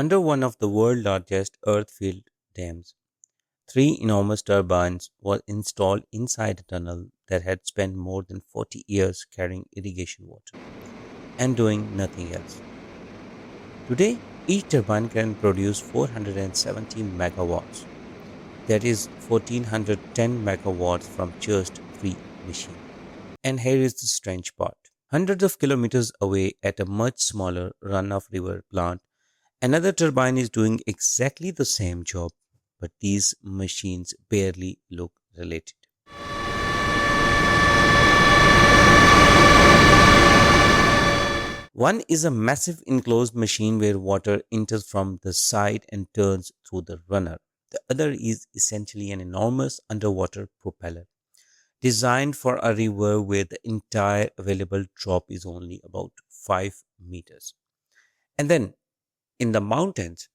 Under one of the world's largest earth-filled dams, three enormous turbines were installed inside a tunnel that had spent more than 40 years carrying irrigation water and doing nothing else. Today, each turbine can produce 470 megawatts, that is 1410 megawatts from just three machines. And here is the strange part. Hundreds of kilometers away at a much smaller run of river plant, another turbine is doing exactly the same job, but these machines barely look related. One is a massive enclosed machine where water enters from the side and turns through the runner. The other is essentially an enormous underwater propeller designed for a river where the entire available drop is only about 5 meters. And then in the mountains,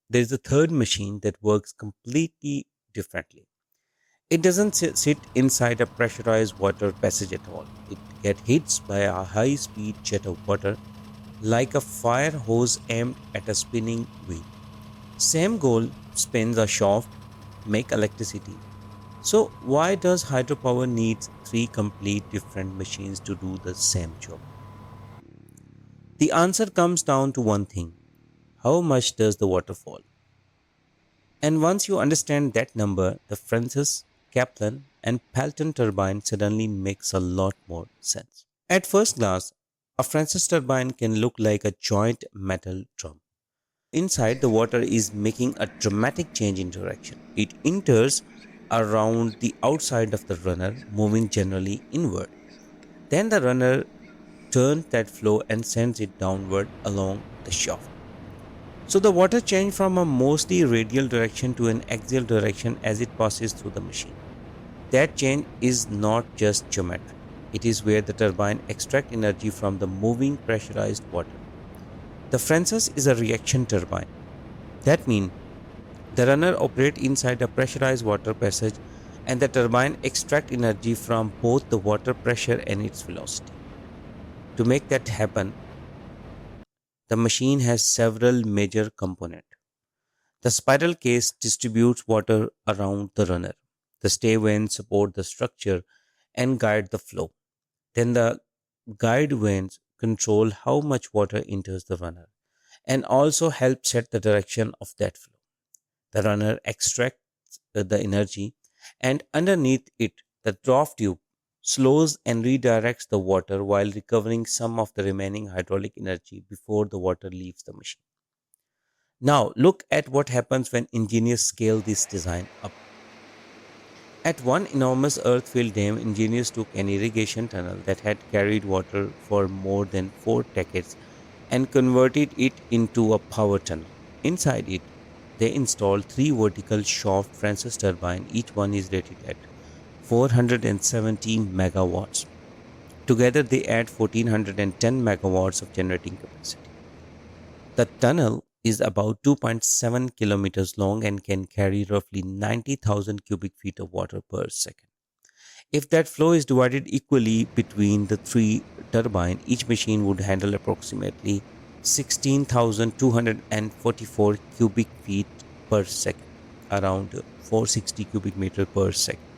there is a third machine that works completely differently. It doesn't sit inside a pressurized water passage at all. It gets hit by a high speed jet of water like a fire hose aimed at a spinning wheel. Same goal, spins a shaft, make electricity. So why does hydropower need three complete different machines to do the same job? The answer comes down to one thing. How much does the water fall? And once you understand that number, the Francis, Kaplan, and Pelton turbine suddenly makes a lot more sense. At first glance, a Francis turbine can look like a giant metal drum. Inside, the water is making a dramatic change in direction. It enters around the outside of the runner, moving generally inward. Then the runner turns that flow and sends it downward along the shaft. So the water changes from a mostly radial direction to an axial direction as it passes through the machine. That change is not just geometric. It is where the turbine extracts energy from the moving pressurized water. The Francis is a reaction turbine. That means the runner operates inside a pressurized water passage and the turbine extracts energy from both the water pressure and its velocity. To make that happen, the machine has several major components. The spiral case distributes water around the runner. The stay vanes support the structure and guide the flow. Then the guide vanes control how much water enters the runner and also help set the direction of that flow. The runner extracts the energy and underneath it, the draft tube slows and redirects the water while recovering some of the remaining hydraulic energy before the water leaves the machine. Now, look at what happens when engineers scale this design up. At one enormous earth-filled dam, engineers took an irrigation tunnel that had carried water for more than 4 decades and converted it into a power tunnel. Inside it, they installed three vertical shaft Francis turbines. Each one is rated at 470 megawatts. Together, they add 1410 megawatts of generating capacity. The tunnel is about 2.7 kilometers long and can carry roughly 90,000 cubic feet of water per second. If that flow is divided equally between the three turbines, each machine would handle approximately 16,244 cubic feet per second, around 460 cubic meter per second.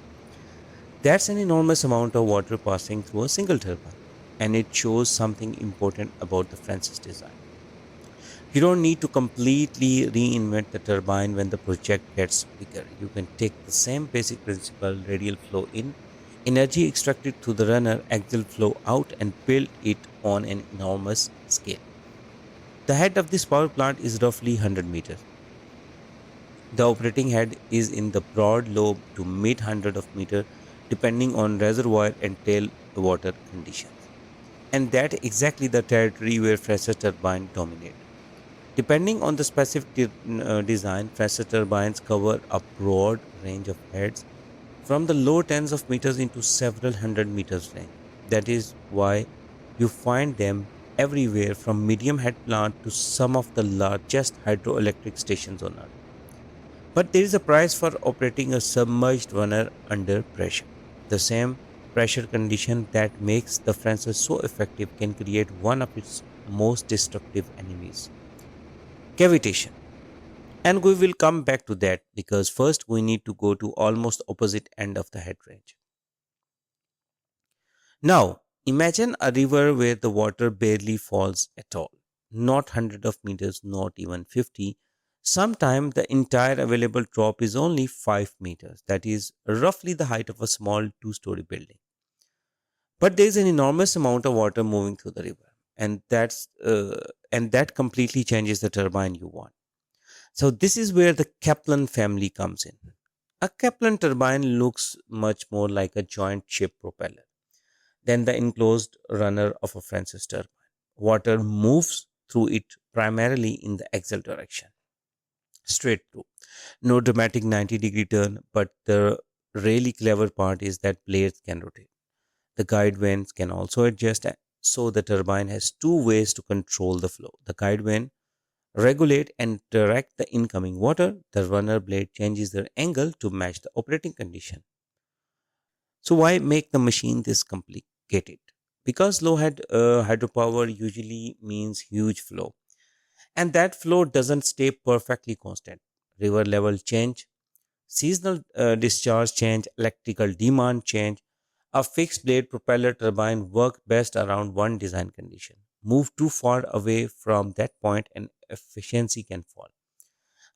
That's an enormous amount of water passing through a single turbine, and it shows something important about the Francis design. You don't need to completely reinvent the turbine when the project gets bigger. You can take the same basic principle, radial flow in, energy extracted through the runner, axial flow out, and build it on an enormous scale. The head of this power plant is roughly 100 meters. The operating head is in the broad lobe to mid hundred of meter depending on reservoir and tailwater conditions. And that exactly the territory where Fresher turbine dominate. Depending on the specific design, Fresher turbines cover a broad range of heads from the low tens of meters into several hundred meters range. That is why you find them everywhere from medium head plant to some of the largest hydroelectric stations on earth. But there is a price for operating a submerged runner under pressure. The same pressure condition that makes the Francis so effective can create one of its most destructive enemies. cavitation. And we will come back to that because first we need to go to almost opposite end of the head range. Now, imagine a river where the water barely falls at all. Not hundred of meters, not even 50. Sometimes the entire available drop is only 5 meters. That is roughly the height of a small two-story building. But there is an enormous amount of water moving through the river, and that completely changes the turbine you want. So this is where the Kaplan family comes in. A Kaplan turbine looks much more like a joint ship propeller than the enclosed runner of a Francis turbine. Water moves through it primarily in the axial direction, straight through. No dramatic 90-degree turn, but the really clever part is that blades can rotate. The guide vanes can also adjust, so the turbine has two ways to control the flow. The guide vane regulate and direct the incoming water. The runner blade changes their angle to match the operating condition. So why make the machine this complicated? Because low head hydropower usually means huge flow, and that flow doesn't stay perfectly constant. River level change, seasonal discharge change, electrical demand change. A fixed blade propeller turbine works best around one design condition. Move too far away from that point and efficiency can fall.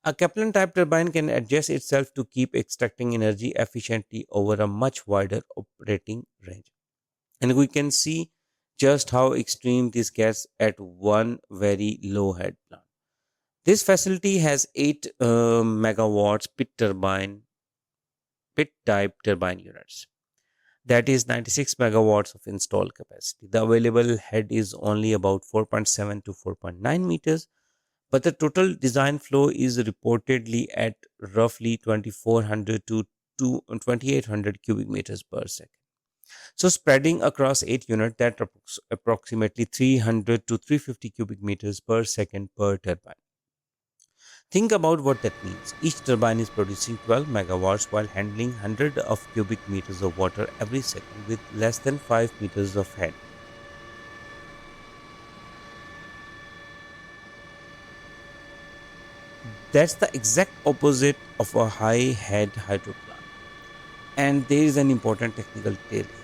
A Kaplan type turbine can adjust itself to keep extracting energy efficiently over a much wider operating range. And we can see just how extreme this gets at one very low head plant. This facility has 8 megawatts pit type turbine units. That is 96 megawatts of installed capacity. The available head is only about 4.7 to 4.9 meters, but the total design flow is reportedly at roughly 2400 to 2800 cubic meters per second. So spreading across 8 units, that approximately 300 to 350 cubic meters per second per turbine. Think about what that means. Each turbine is producing 12 megawatts while handling hundreds of cubic meters of water every second with less than 5 meters of head. That's the exact opposite of a high head hydro plant. And there is an important technical detail here.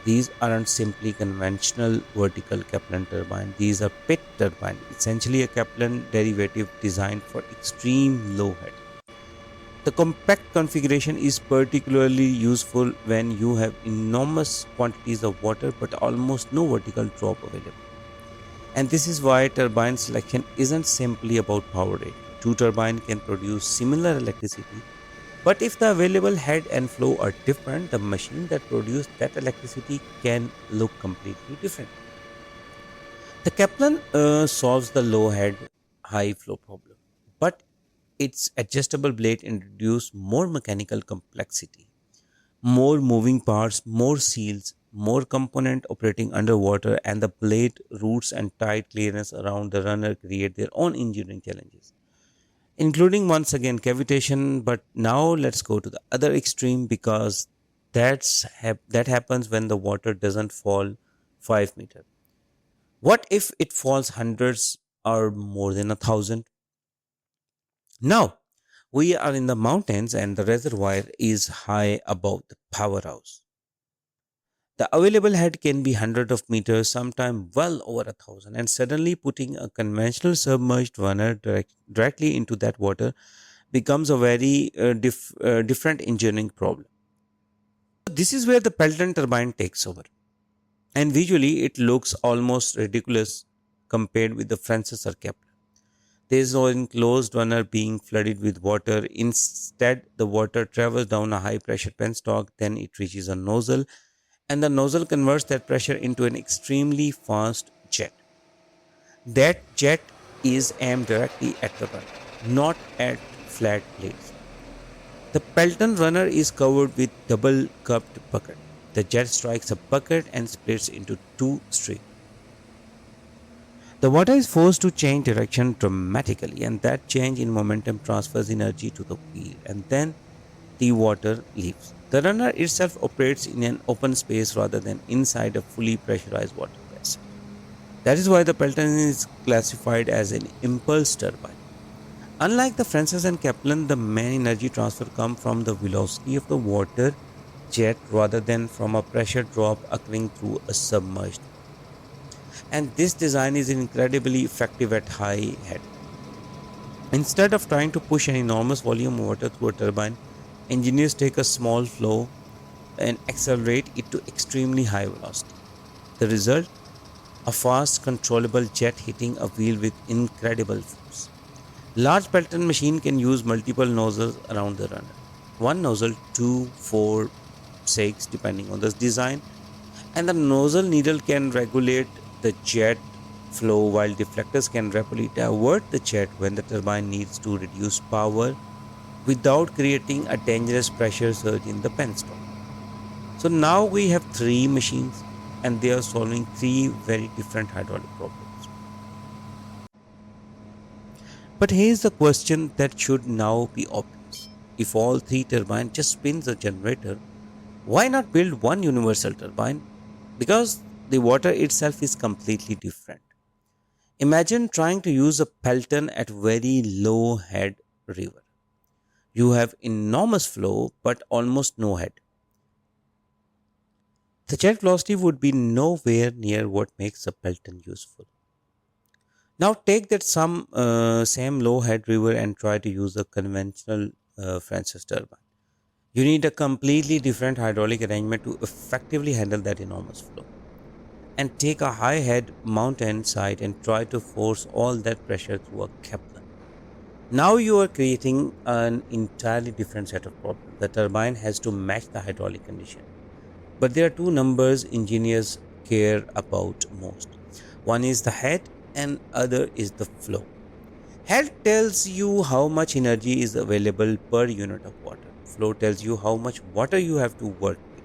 These aren't simply conventional vertical Kaplan turbine. These are pit turbine, essentially a Kaplan derivative designed for extreme low head. The compact configuration is particularly useful when you have enormous quantities of water but almost no vertical drop available. And this is why turbine selection isn't simply about power rate. Two turbines can produce similar electricity, but if the available head and flow are different, the machine that produces that electricity can look completely different. The Kaplan solves the low head, high flow problem, but its adjustable blade introduces more mechanical complexity, more moving parts, more seals, more component operating underwater, and the blade routes and tight clearance around the runner create their own engineering challenges, including once again cavitation. But now let's go to the other extreme because that happens when the water doesn't fall 5 meter. What if it falls hundreds or more than 1,000? Now we are in the mountains and the reservoir is high above the powerhouse. The available head can be hundreds of meters, sometimes well over 1,000, and suddenly putting a conventional submerged runner directly into that water becomes a very different engineering problem. This is where the Pelton turbine takes over, and visually it looks almost ridiculous compared with the Francis or Kepler. There is no enclosed runner being flooded with water. Instead, the water travels down a high pressure penstock, then it reaches a nozzle, and the nozzle converts that pressure into an extremely fast jet. That jet is aimed directly at the runner, not at flat blades. The Pelton runner is covered with double cupped bucket. The jet strikes a bucket and splits into two streams. The water is forced to change direction dramatically, and that change in momentum transfers energy to the wheel, and then the water leaves. The runner itself operates in an open space rather than inside a fully pressurized water vessel. That is why the Pelton is classified as an impulse turbine. Unlike the Francis and Kaplan, the main energy transfer comes from the velocity of the water jet rather than from a pressure drop occurring through a submerged valve. And this design is incredibly effective at high head. Instead of trying to push an enormous volume of water through a turbine, engineers take a small flow and accelerate it to extremely high velocity. The result? A fast, controllable jet hitting a wheel with incredible force. Large Pelton machine can use multiple nozzles around the runner. One nozzle, two, four, six, depending on the design, and the nozzle needle can regulate the jet flow while deflectors can rapidly divert the jet when the turbine needs to reduce power without creating a dangerous pressure surge in the penstock. So now we have three machines and they are solving three very different hydraulic problems. But here's the question that should now be obvious. If all three turbines just spins a generator, why not build one universal turbine? Because the water itself is completely different. Imagine trying to use a Pelton at very low head river. You have enormous flow but almost no head. The jet velocity would be nowhere near what makes a Pelton useful. Now take that same low head river and try to use a conventional Francis turbine. You need a completely different hydraulic arrangement to effectively handle that enormous flow. And take a high head mountain site and try to force all that pressure through a Kaplan. Now you are creating an entirely different set of problems. The turbine has to match the hydraulic condition. But there are two numbers engineers care about most. One is the head and other is the flow. Head tells you how much energy is available per unit of water. Flow tells you how much water you have to work with.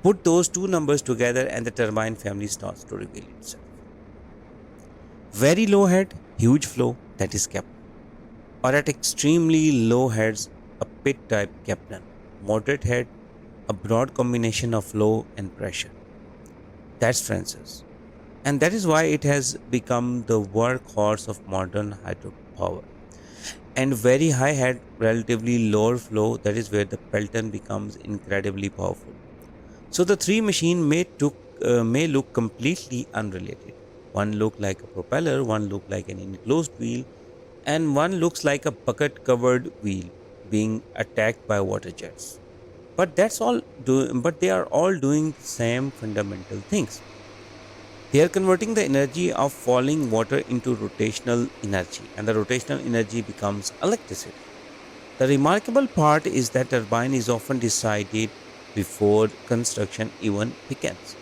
Put those two numbers together and the turbine family starts to reveal itself. Very low head, huge flow, that is Kaplan. Or at extremely low heads, a pit type Kaplan. Moderate head, a broad combination of flow and pressure. That's Francis. And that is why it has become the workhorse of modern hydropower. And very high head, relatively lower flow, that is where the Pelton becomes incredibly powerful. So the three machine may look completely unrelated. One look like a propeller, one look like an enclosed wheel, and one looks like a bucket covered wheel being attacked by water jets. But they are all doing the same fundamental things. They are converting the energy of falling water into rotational energy, and the rotational energy becomes electricity. The remarkable part is that turbine is often decided before construction even begins.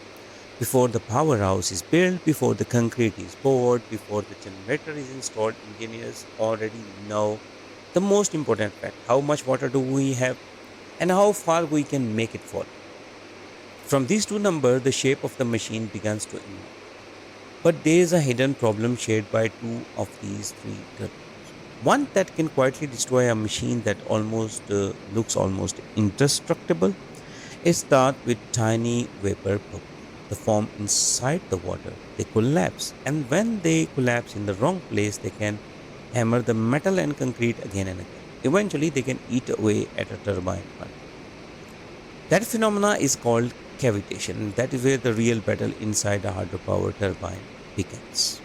Before the powerhouse is built, before the concrete is poured, before the generator is installed, engineers already know the most important fact: how much water do we have and how far we can make it fall. From these two numbers, the shape of the machine begins to emerge. But there is a hidden problem shared by two of these three turbines. One that can quietly destroy a machine that almost looks almost indestructible is start with tiny vapor bubbles. They form inside the water. They collapse, and when they collapse in the wrong place, they can hammer the metal and concrete again and again. Eventually, they can eat away at a turbine hull. That phenomena is called cavitation. That is where the real battle inside a hydropower turbine begins.